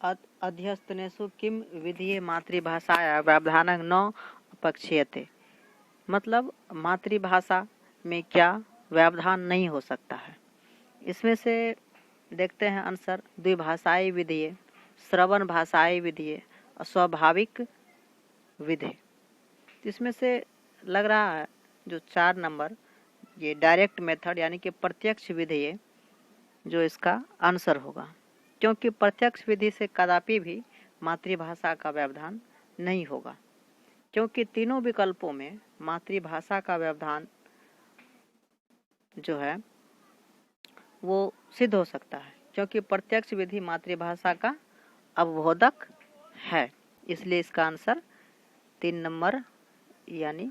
अध्यस्तनेषु किम विधिये मातृभाषाया व्यवधानं न अपक्षीयते। मतलब मातृभाषा में क्या व्यवधान नहीं हो सकता है। इसमें से देखते हैं आंसर, द्विभाषाई विधिये, श्रवण भाषाई विधिये, स्वाभाविक विधि। इसमें से लग रहा है जो 4 नंबर ये डायरेक्ट मेथड यानी कि प्रत्यक्ष विधि है जो इसका आंसर होगा, क्योंकि प्रत्यक्ष विधि से कदापि भी मातृभाषा का व्यवधान नहीं होगा, क्योंकि तीनों विकल्पों में मातृभाषा का व्यवधान जो है वो सिद्ध हो सकता है, क्योंकि प्रत्यक्ष विधि मातृभाषा का अवबोधक है। इसलिए इसका आंसर 3 नंबर यानी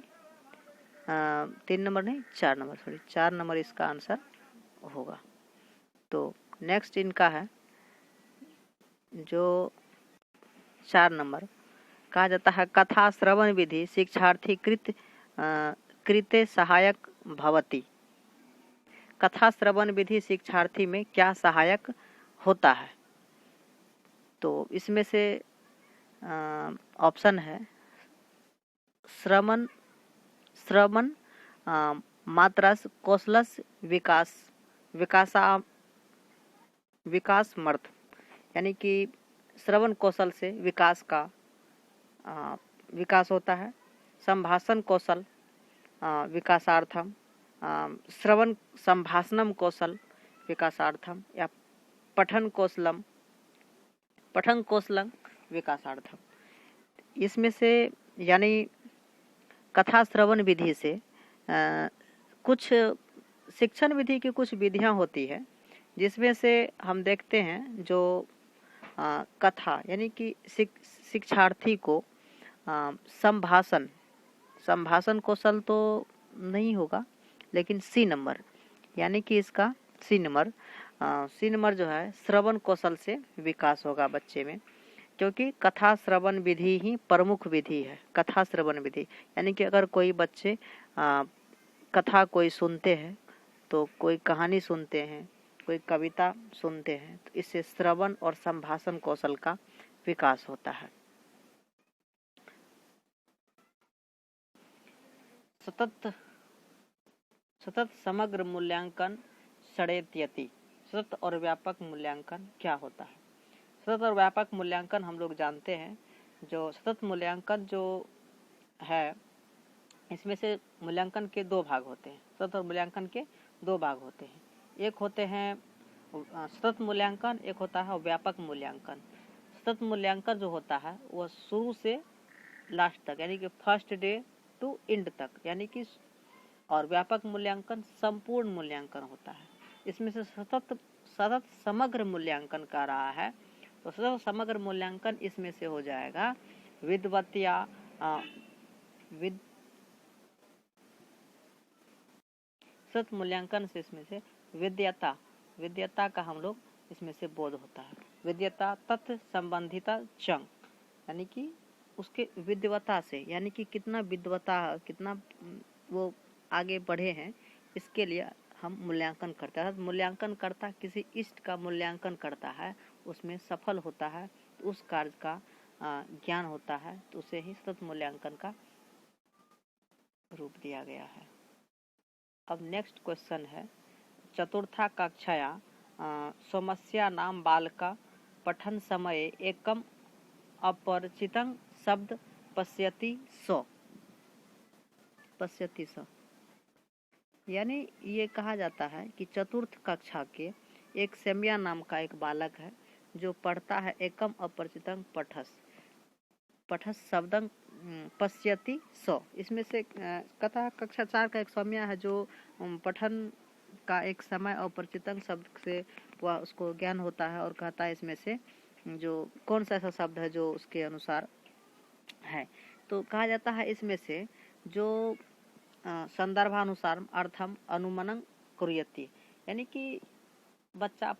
3 नंबर नहीं 4 नंबर, सॉरी 4 नंबर इसका आंसर होगा। तो नेक्स्ट इनका है जो 4 नंबर, कहा जाता है कथा श्रवण विधि शिक्षार्थी कृते सहायक भवति। कथा श्रवण विधि शिक्षार्थी में क्या सहायक होता है। तो इसमें से ऑप्शन है श्रवण मात्रस कौशलस विकासमर्थ, यानी कि श्रवण कौशल से विकास का विकास होता है। संभाषण कौशल विकासार्थम, श्रवण संभाषणम कौशल विकासार्थम, या पठन कौशलम विकासार्थम। इसमें से यानी कथा श्रवण विधि से कुछ शिक्षण विधि की कुछ विधियां होती है, जिसमें से हम देखते हैं जो कथा यानी कि शिक्षार्थी को संभाषण कौशल तो नहीं होगा, लेकिन सी नंबर यानी कि इसका सी नंबर जो है श्रवण कौशल से विकास होगा बच्चे में, क्योंकि कथा श्रवण विधि ही प्रमुख विधि है। कथा श्रवण विधि यानी कि अगर कोई बच्चे कथा कोई सुनते हैं, तो कोई कहानी सुनते हैं, कोई कविता सुनते हैं, तो इससे श्रवण और संभाषण कौशल का विकास होता है। सतत समग्र मूल्यांकन षडेत्यति। सतत और व्यापक मूल्यांकन क्या होता है। सतत और व्यापक मूल्यांकन हम लोग जानते हैं। जो सतत मूल्यांकन जो है, इसमें से मूल्यांकन के 2 भाग होते हैं। सतत और मूल्यांकन के 2 भाग होते हैं। एक होते हैं सतत मूल्यांकन, एक होता है व्यापक मूल्यांकन। सतत मूल्यांकन जो होता है वह शुरू से लास्ट तक यानी कि फर्स्ट डे टू एंड तक, यानी कि, और व्यापक मूल्यांकन संपूर्ण मूल्यांकन होता है। इसमें से सतत समग्र मूल्यांकन कर रहा है, तो सतत समग्र मूल्यांकन इसमें से हो जाएगा सतत मूल्यांकन से इसमें से विद्यता का हम लोग इसमें से बोध होता है। विद्यता तत् संबंधिता चंग, यानी कि उसके विद्वता से, यानी कि कितना विद्वता, कितना वो आगे बढ़े हैं, इसके लिए हम मूल्यांकन करते हैं। मूल्यांकन करता किसी इष्ट का मूल्यांकन करता है, उसमें सफल होता है, तो उस कार्य का ज्ञान होता है, तो उसे ही सतत मूल्यांकन का रूप दिया गया है। अब नेक्स्ट क्वेश्चन है, चतुर्था कक्षाया समस्या नाम बालका पठन समय एकम अपरिचितं शब्द पश्यति स, यानी ये कहा जाता है कि चतुर्थ कक्षा के एक सेम्या नाम का एक बालक है जो पढ़ता है एकम अपरिचितं पठस शब्दं पश्यति स। इसमें से कथा कक्षा 4 का एक सौम्या है जो पठन का एक समय अपरिचितं शब्द से वह उसको ज्ञान होता है, और कहता है इसमें से जो कौन सा ऐसा शब्द है जो उसके अनुसार है। तो कहा जाता है इसमें से जो संदर्भानुसार अर्थम अनुमानं कुर्यति, यानी कि बच्चा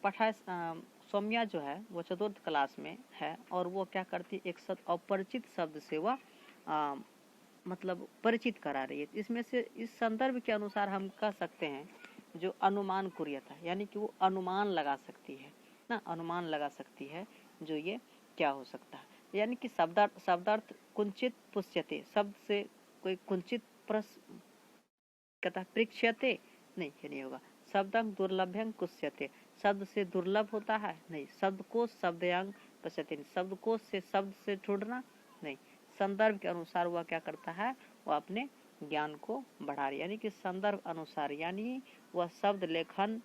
सौम्या जो है वो चतुर्थ क्लास में है, और वो क्या करती, एक अपरिचित शब्द से वह मतलब परिचित करा रही है। इसमें से इस संदर्भ के अनुसार हम कह सकते हैं जो अनुमान कुर्यता, यानी कि वो अनुमान लगा सकती है ना, अनुमान लगा सकती है जो ये क्या हो सकता है। यानी कि शब्दार्थ कुंचित पुष्यते, शब्द से कोई कुंचित कहता है परीक्ष्यते, नहीं ये नहीं होगा। शब्दं दुर्लभ्यं कुष्यते, शब्द से दुर्लभ होता है, नहीं। शब्दकोश शब्दयांग पश्यते, शब्दकोश से शब्द से ढूंढना, नहीं। संदर्भ के अनुसार वह क्या करता है, वह अपने ज्ञान को बढ़ा रही, यानी कि संदर्भ अनुसार, यानी वह शब्द लेखन,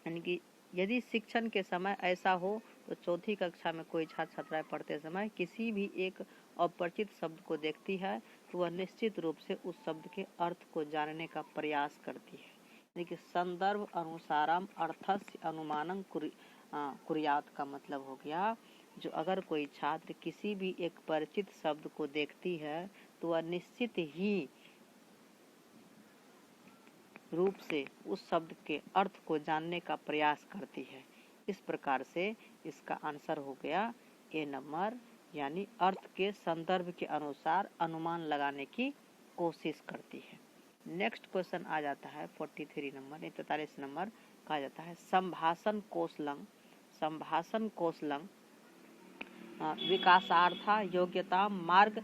यानी कि यदि शिक्षण के समय ऐसा हो तो चौथी कक्षा में कोई छात्र छात्राएं पढ़ते समय किसी भी एक अपरिचित शब्द को देखती है तो वह निश्चित रूप से उस शब्द के अर्थ को जानने का प्रयास करती है। यानी कि संदर्भ अनुसारम अर्थस्य अनुमानं कुर्यात का मतलब हो गया, जो अगर कोई छात्र किसी भी एक परिचित शब्द को देखती है तो वह निश्चित ही रूप से उस शब्द के अर्थ को जानने का प्रयास करती है। इस प्रकार से इसका आंसर हो गया ए नंबर, यानी अर्थ के संदर्भ के अनुसार अनुमान लगाने की कोशिश करती है। नेक्स्ट क्वेश्चन आ जाता है 43 नंबर, 43 नंबर कहा जाता है संभाषण कौशलं, संभाषण कौशलं विकासार्था योग्यता मार्ग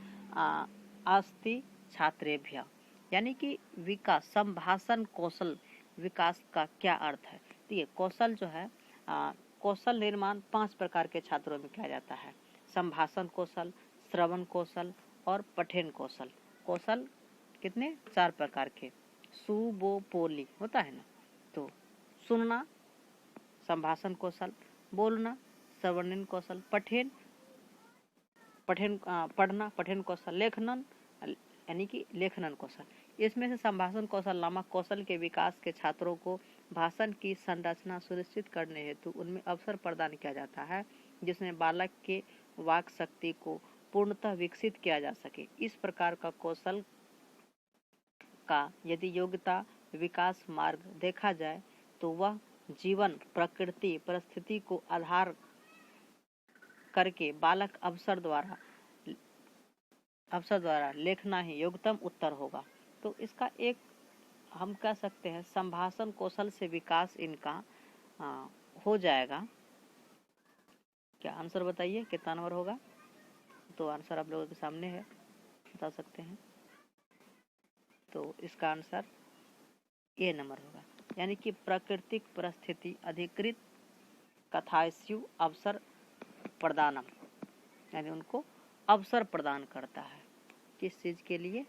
अस्ति छात्रेभ्य। यानी कि विकास, संभाषण कौशल विकास का क्या अर्थ है। तो ये कौशल जो है, कौशल निर्माण 5 प्रकार के छात्रों में किया जाता है। संभाषण कौशल, श्रवण कौशल और पठन कौशल। कौशल कितने, 4 प्रकार के। सु बो पोली होता है ना, तो सुनना संभाषण कौशल, बोलना श्रवण कौशल, पढ़ना पठन कौशल, लेखनन यानी कि लेखनन कौशल। इसमें से संभाषण कौशल नामक कौशल के विकास के छात्रों को भाषण की संरचना सुनिश्चित करने हेतु उनमें अवसर प्रदान किया जाता है, जिसमें बालक के वाक शक्ति को पूर्णतः विकसित किया जा सके। इस प्रकार का कौशल का यदि योग्यता विकास मार्ग देखा जाए तो वह जीवन, प्रकृति, परिस्थिति को आधार करके बालक अवसर द्वारा लेखना ही योग्यतम उत्तर होगा। तो इसका एक हम कह सकते हैं संभाषण कौशल से विकास इनका हो जाएगा। क्या आंसर बताइए कितना नंबर होगा। तो आंसर आप लोगों के सामने है, बता सकते हैं। तो इसका आंसर ए नंबर होगा, यानी कि प्राकृतिक परिस्थिति अधिकृत कथास्यु अवसर प्रदानम, यानी उनको अवसर प्रदान करता है। किस चीज के लिए,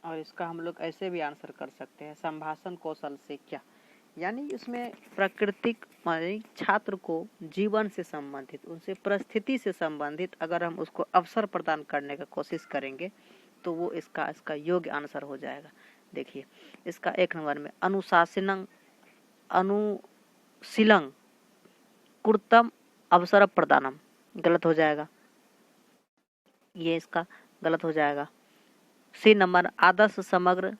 और इसका हम लोग ऐसे भी आंसर कर सकते हैं संभाषण कौशल से क्या, यानी इसमें प्राकृतिक छात्र को जीवन से संबंधित, उनसे परिस्थिति से संबंधित अगर हम उसको अवसर प्रदान करने का कोशिश करेंगे तो वो इसका योग्य आंसर हो जाएगा। देखिए इसका 1 नंबर में अनुशीलं कुर्तम अवसर प्रदानम गलत हो जाएगा, ये इसका गलत हो जाएगा। सी नंबर आदर्श समग्र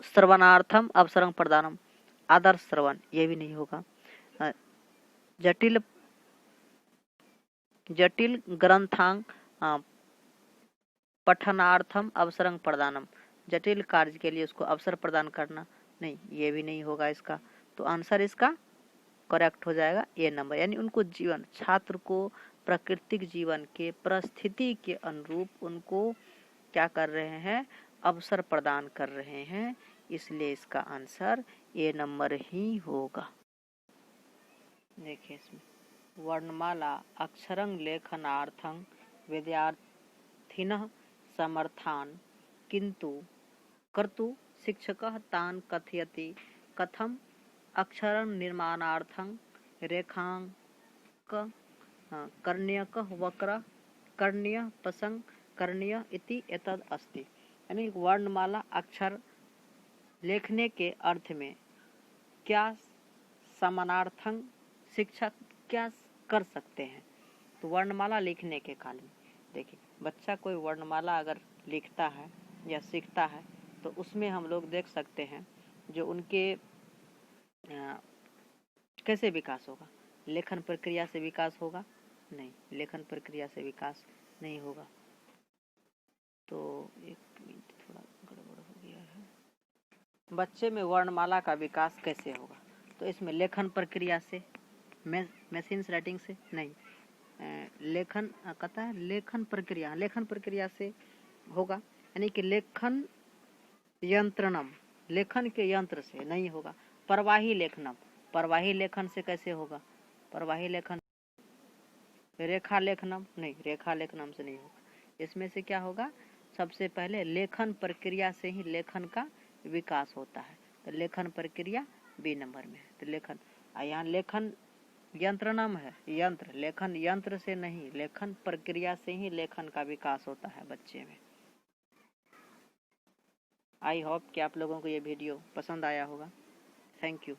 श्रवणार्थम अवसरं प्रदानम, आदर्श श्रवण, ये भी नहीं होगा। जटिल ग्रंथांग पठनार्थम अवसरं प्रदानम, जटिल कार्य के लिए उसको अवसर प्रदान करना, नहीं ये भी नहीं होगा इसका। तो आंसर इसका करेक्ट हो जाएगा ए नंबर, यानी उनको जीवन, छात्र को प्राकृतिक जीवन के परिस्थिति के अनुरूप उनको क्या कर रहे हैं, अवसर प्रदान कर रहे हैं, इसलिए इसका आंसर ए नंबर ही होगा। देखिए इसमें वर्णमाला अक्षरं लेखनार्थं विद्यार्थिनः समर्थान किंतु कर्तु शिक्षकः तान् कथयति कथम अक्षरं निर्माणार्थं रेखांक कर्ण्यकः वक्र कर्ण्य पसंग करणीय इति एतद अस्ति, यानी वर्णमाला अक्षर लेखने के अर्थ में क्या समानार्थक शिक्षक क्या कर सकते हैं। तो वर्णमाला लिखने के काल में देखिए बच्चा कोई वर्णमाला अगर लिखता है या सीखता है तो उसमें हम लोग देख सकते हैं जो उनके कैसे विकास होगा, लेखन प्रक्रिया से विकास होगा, नहीं लेखन प्रक्रिया से विकास नहीं होगा। तो एक मिनट थोड़ा गड़बड़ हो गया है, बच्चे में वर्णमाला का विकास कैसे होगा? तो इसमें लेखन प्रक्रिया से, मशीन राइटिंग से नहीं, लेखन कहता है लेखन प्रक्रिया से होगा, यानी कि लेखन यंत्रणम, लेखन के यंत्र से नहीं होगा। प्रवाही लेखन से कैसे होगा? प्रवाही लेखन, रेखा लेखनम नहीं, रेखा लेखनम से नहीं होगा। इसमें से क्या होगा? सबसे पहले लेखन प्रक्रिया से ही लेखन का विकास होता है, तो लेखन प्रक्रिया बी नंबर में है। तो लेखन, यहाँ लेखन यंत्रणम है, यंत्र, लेखन यंत्र से नहीं, लेखन प्रक्रिया से ही लेखन का विकास होता है बच्चे में। आई होप कि आप लोगों को ये वीडियो पसंद आया होगा। Thank you.